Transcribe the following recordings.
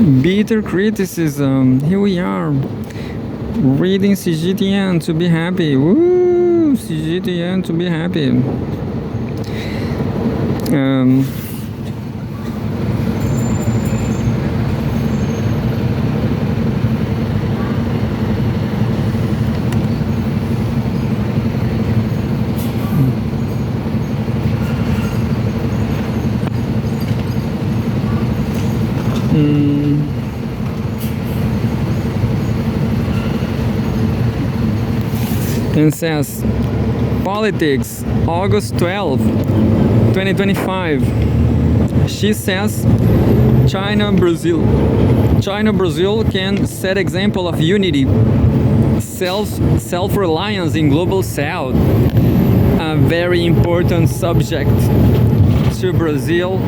Bitter criticism. Here we are. Reading Cgtn to be happy. Woo! Cgtn to be happy. And says, politics, August 12, 2025. She says, China-Brazil can set example of unity, self-reliance in global south, a very important subject to Brazil,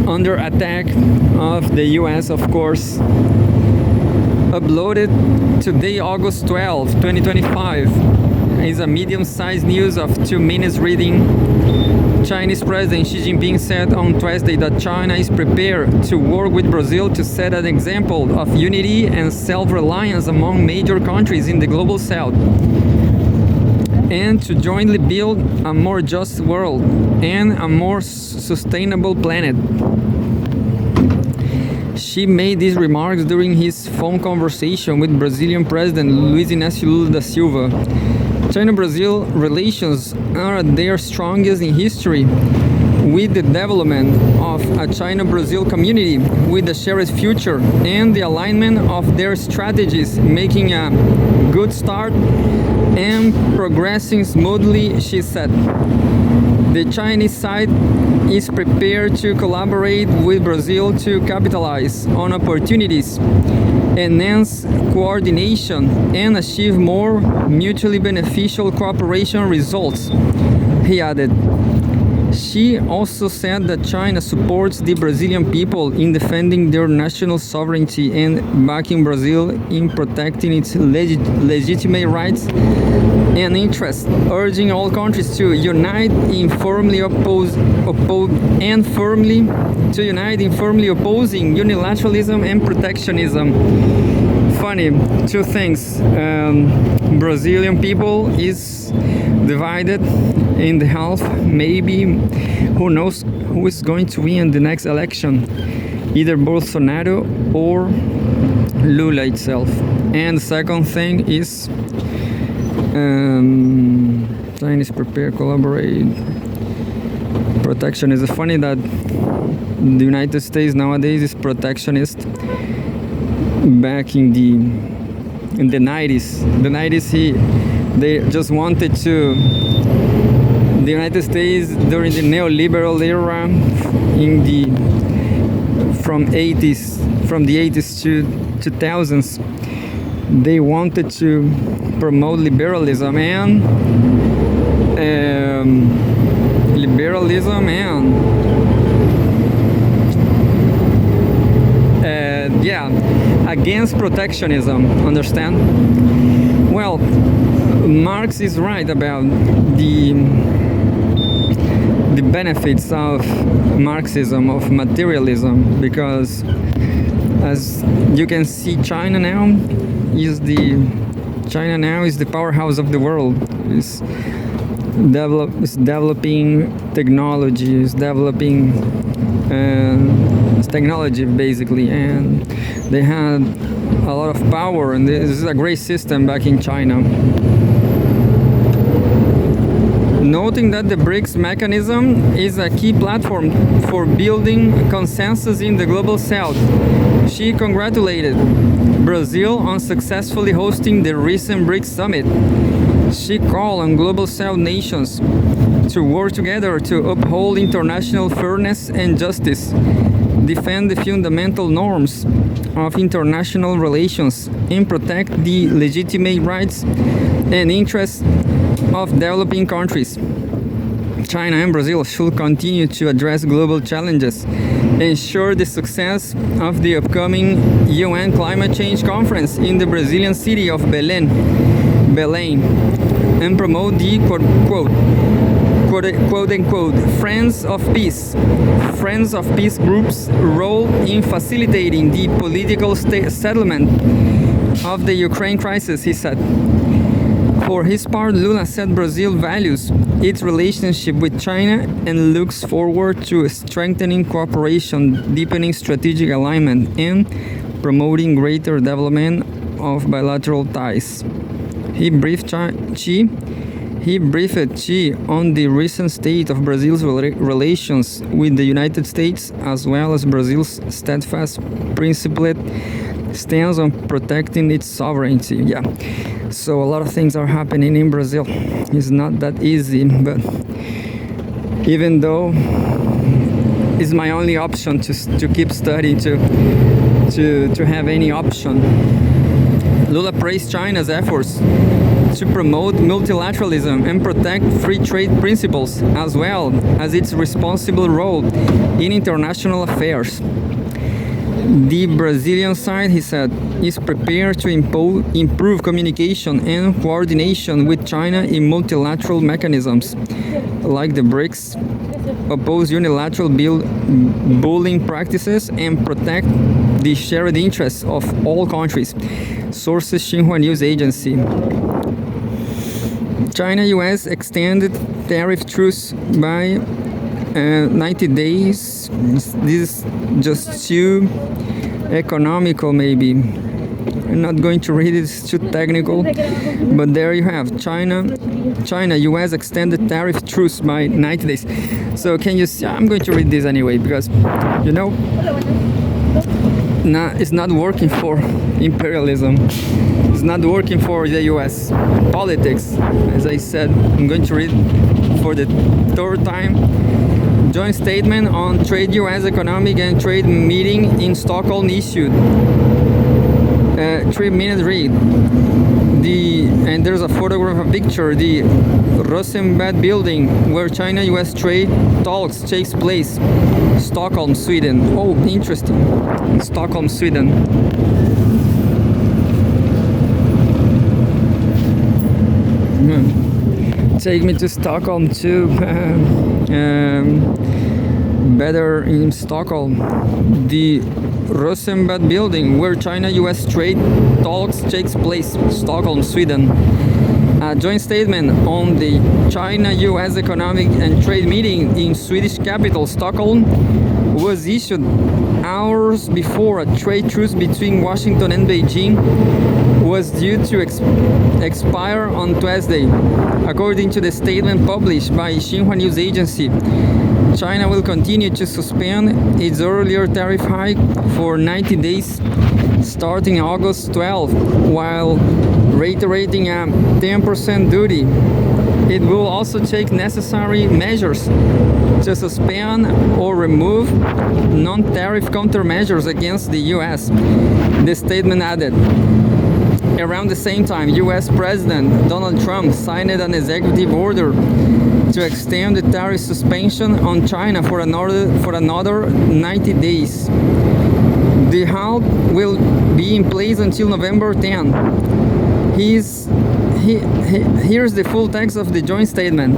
under attack of the US, of course. Uploaded today, August 12, 2025, is a medium-sized news of 2 minutes reading. Chinese President Xi Jinping said on Tuesday that China is prepared to work with Brazil to set an example of unity and self-reliance among major countries in the global south, and to jointly build a more just world and a more sustainable planet. She made these remarks during his phone conversation with Brazilian President Luiz Inácio Lula da Silva. China-Brazil relations are at their strongest in history, with the development of a China-Brazil community with a shared future and the alignment of their strategies making a good start and progressing smoothly, she said. The Chinese side is prepared to collaborate with Brazil to capitalize on opportunities, enhance coordination, and achieve more mutually beneficial cooperation results, he added. She also said that China supports the Brazilian people in defending their national sovereignty and backing Brazil in protecting its legitimate rights and interests, urging all countries to unite in firmly opposing unilateralism and protectionism. Funny, two things. Brazilian people is divided in the half. Maybe who knows who is going to win the next election, either Bolsonaro or Lula itself. And the second thing is Chinese prepare, collaborate, protectionism. It's funny that the United States nowadays is protectionist. Back in the 90s, they just wanted to. The United States during the neoliberal era, from the 80s to 2000s, they wanted to promote liberalism and against protectionism, understand? Well, Marx is right about the benefits of Marxism, of materialism, because as you can see, China now is the powerhouse of the world. It's developing technology, it's technology basically, and they had a lot of power, and this is a great system back in China. Noting that the BRICS mechanism is a key platform for building consensus in the global south, she congratulated Brazil on successfully hosting the recent BRICS summit. She called on global south nations to work together to uphold international fairness and justice, defend the fundamental norms of international relations, and protect the legitimate rights and interests of developing countries. China and Brazil should continue to address global challenges, ensure the success of the upcoming UN Climate Change Conference in the Brazilian city of Belém, and promote the, quote, quote unquote, Friends of Peace groups' role in facilitating the political settlement of the Ukraine crisis, he said. For his part, Lula said Brazil values its relationship with China and looks forward to strengthening cooperation, deepening strategic alignment, and promoting greater development of bilateral ties. He briefed Xi on the recent state of Brazil's relations with the United States, as well as Brazil's steadfast, principled stance on protecting its sovereignty. Yeah, so a lot of things are happening in Brazil. It's not that easy, but even though it's my only option to keep studying, to have any option, Lula praised China's efforts to promote multilateralism and protect free trade principles, as well as its responsible role in international affairs. The Brazilian side, he said, is prepared to improve communication and coordination with China in multilateral mechanisms like the BRICS, oppose unilateral bullying practices, and protect the shared interests of all countries, sources Xinhua News Agency. China-US extended tariff truce by 90 days. This is just too economical, maybe. I'm not going to read it, it's too technical, but there you have China-US extended tariff truce by 90 days. So can you see, I'm going to read this anyway, because you know, it's not working for imperialism. It's not working for the US politics. As I said, I'm going to read for the third time. Joint statement on trade US economic and trade meeting in Stockholm issued. 3-minute read. And there's a photograph, a picture, the Rosenbad building where China-US trade talks takes place. Stockholm, Sweden. Oh, interesting. Stockholm, Sweden. Take me to Stockholm too. Better in Stockholm. The Rosenbad building where China-US trade talks takes place. Stockholm, Sweden. A joint statement on the China-US economic and trade meeting in Swedish capital Stockholm was issued hours before a trade truce between Washington and Beijing was due to expire on Tuesday. According to the statement published by Xinhua News Agency, China will continue to suspend its earlier tariff hike for 90 days starting August 12, while reiterating a 10% duty. It will also take necessary measures to suspend or remove non-tariff countermeasures against the US, the statement added. Around the same time, US President Donald Trump signed an executive order to extend the tariff suspension on China for another 90 days. The halt will be in place until November 10. Here's the full text of the joint statement.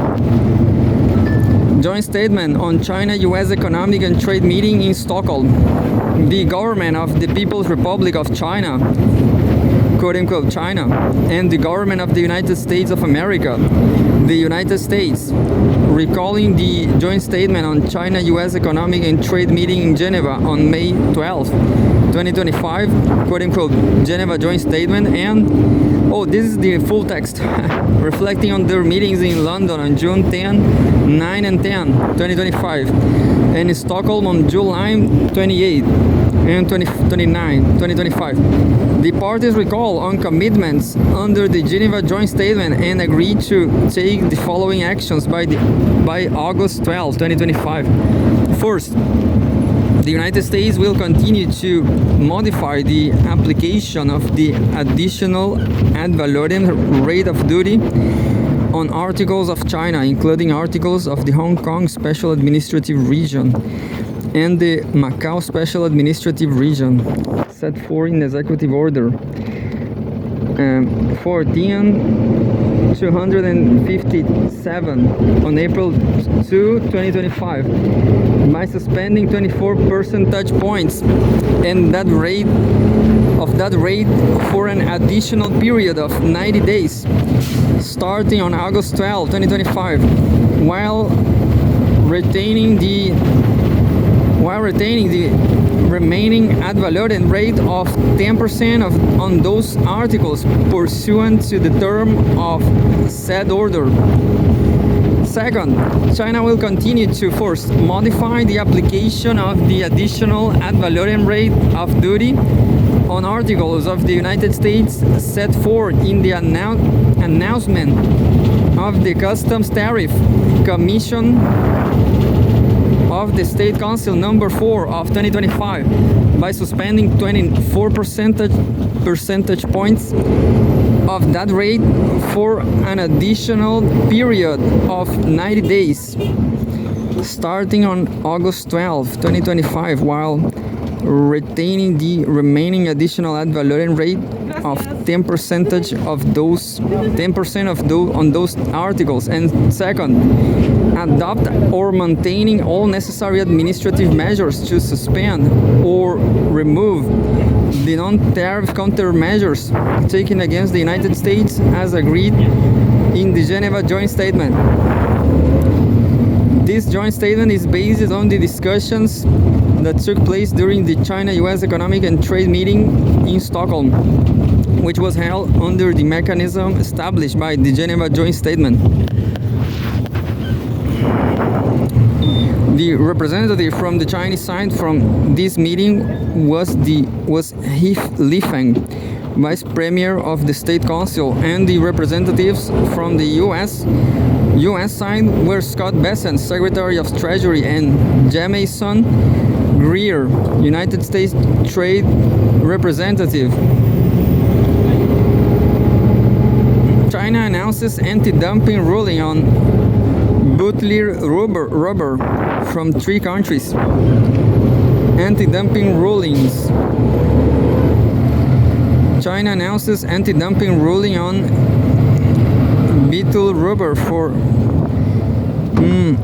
Joint statement on China-US economic and trade meeting in Stockholm. The government of the People's Republic of China, quote-unquote China, and the government of the United States of America, the United States, recalling the joint statement on China-US economic and trade meeting in Geneva on May 12, 2025, quote-unquote Geneva joint statement, and, oh, this is the full text, reflecting on their meetings in London on June 10, 9 and 10, 2025, and in Stockholm on July 28 and 29, 2025. The parties recall on commitments under the Geneva Joint Statement and agreed to take the following actions by August 12, 2025. First, the United States will continue to modify the application of the additional ad valorem rate of duty on articles of China, including articles of the Hong Kong Special Administrative Region and the Macau Special Administrative Region, set forth in Executive Order 14, 257 on April 2, 2025 by suspending 24 percentage points and that rate for an additional period of 90 days starting on August 12, 2025 while retaining the remaining ad valorem rate of 10% on those articles pursuant to the term of said order. Second, China will continue to first modify the application of the additional ad valorem rate of duty on articles of the United States set forth in the announcement of the Customs Tariff Commission of the State Council number 4 of 2025 by suspending 24 percentage points of that rate for an additional period of 90 days starting on August 12, 2025 while retaining the remaining additional ad valorem rate of 10% on those articles. And second, adopt or maintaining all necessary administrative measures to suspend or remove the non-tariff countermeasures taken against the United States as agreed in the Geneva Joint Statement. This joint statement is based on the discussions that took place during the China-US Economic and Trade Meeting in Stockholm, which was held under the mechanism established by the Geneva Joint Statement. The representative from the Chinese side from this meeting was He Lifeng, Vice Premier of the State Council, and the representatives from the US side were Scott Bessent, Secretary of Treasury, and Jamieson Greer, United States Trade Representative. China announces anti-dumping ruling on butyl rubber from 3 countries. Anti-dumping rulings. China announces anti-dumping ruling on butyl rubber for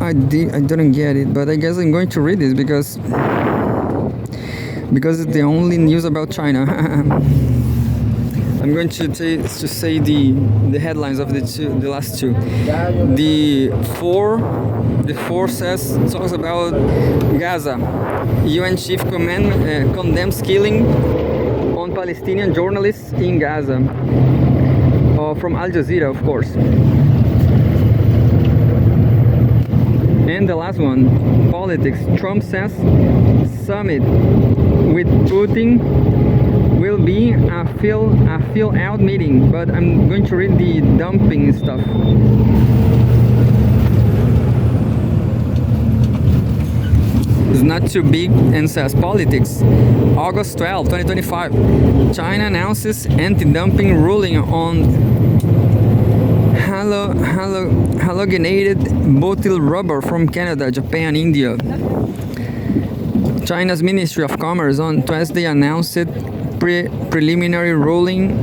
I didn't get it, but I guess I'm going to read it because it's the only news about China. I'm going to say the headlines of the last two. The four talks about Gaza. UN chief condemns killing on Palestinian journalists in Gaza. From Al Jazeera, of course. And the last one, politics. Trump says summit with Putin will be a fill-out meeting, but I'm going to read the dumping stuff. It's not too big and says politics. August 12, 2025. China announces anti-dumping ruling on halogenated butyl rubber from Canada, Japan, India. China's Ministry of Commerce on Thursday announced preliminary rulings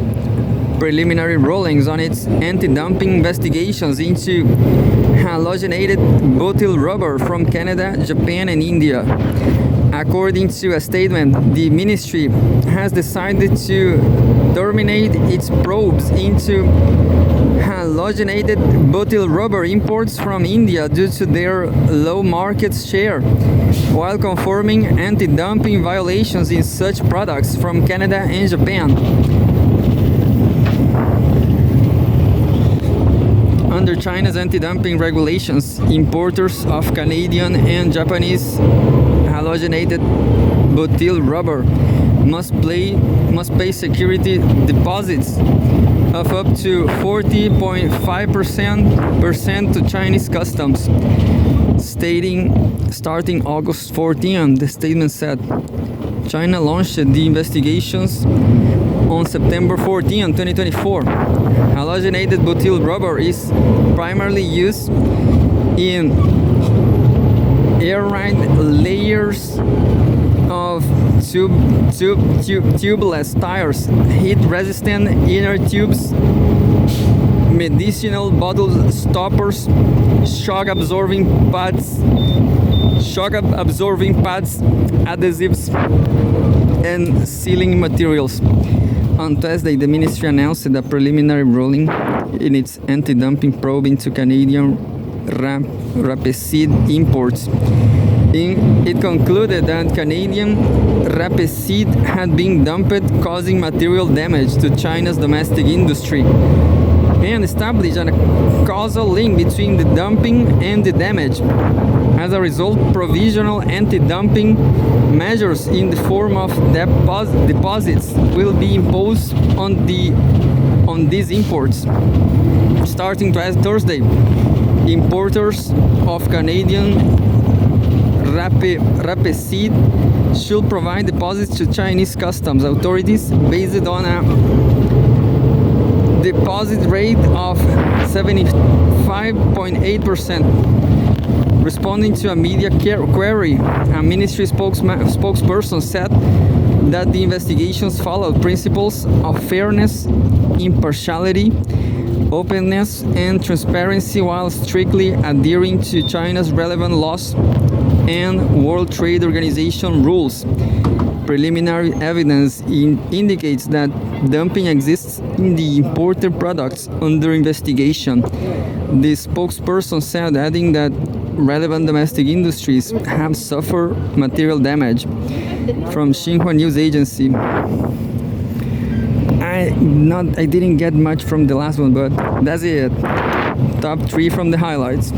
on its anti-dumping investigations into halogenated butyl rubber from Canada, Japan, and India. According to a statement, the ministry has decided to terminate its probes into halogenated butyl rubber imports from India due to their low market share, while confirming anti-dumping violations in such products from Canada and Japan. Under China's anti-dumping regulations, importers of Canadian and Japanese halogenated butyl rubber must pay security deposits of up to 40.5% to Chinese customs. Starting August 14, the statement said. China launched the investigations on September 14, 2024. Halogenated butyl rubber is primarily used in air-ride layers of tubeless tires, heat-resistant inner tubes, medicinal bottle stoppers, shock absorbing pads, adhesives, and sealing materials. On Thursday, the ministry announced a preliminary ruling in its anti-dumping probe into Canadian rapeseed imports. It concluded that Canadian rapeseed had been dumped, causing material damage to China's domestic industry, and established a causal link between the dumping and the damage. As a result, provisional anti-dumping measures in the form of deposits will be imposed on these imports. Starting Thursday, importers of Canadian rapeseed should provide deposits to Chinese customs authorities based on a deposit rate of 75.8%. Responding to a media query, a ministry spokesperson said that the investigations followed principles of fairness, impartiality, openness, and transparency while strictly adhering to China's relevant laws and World Trade Organization rules. Preliminary evidence indicates that dumping exists in the imported products under investigation. The spokesperson said, adding that relevant domestic industries have suffered material damage. From Xinhua News Agency. I didn't get much from the last one, but that's it. Top 3 from the highlights.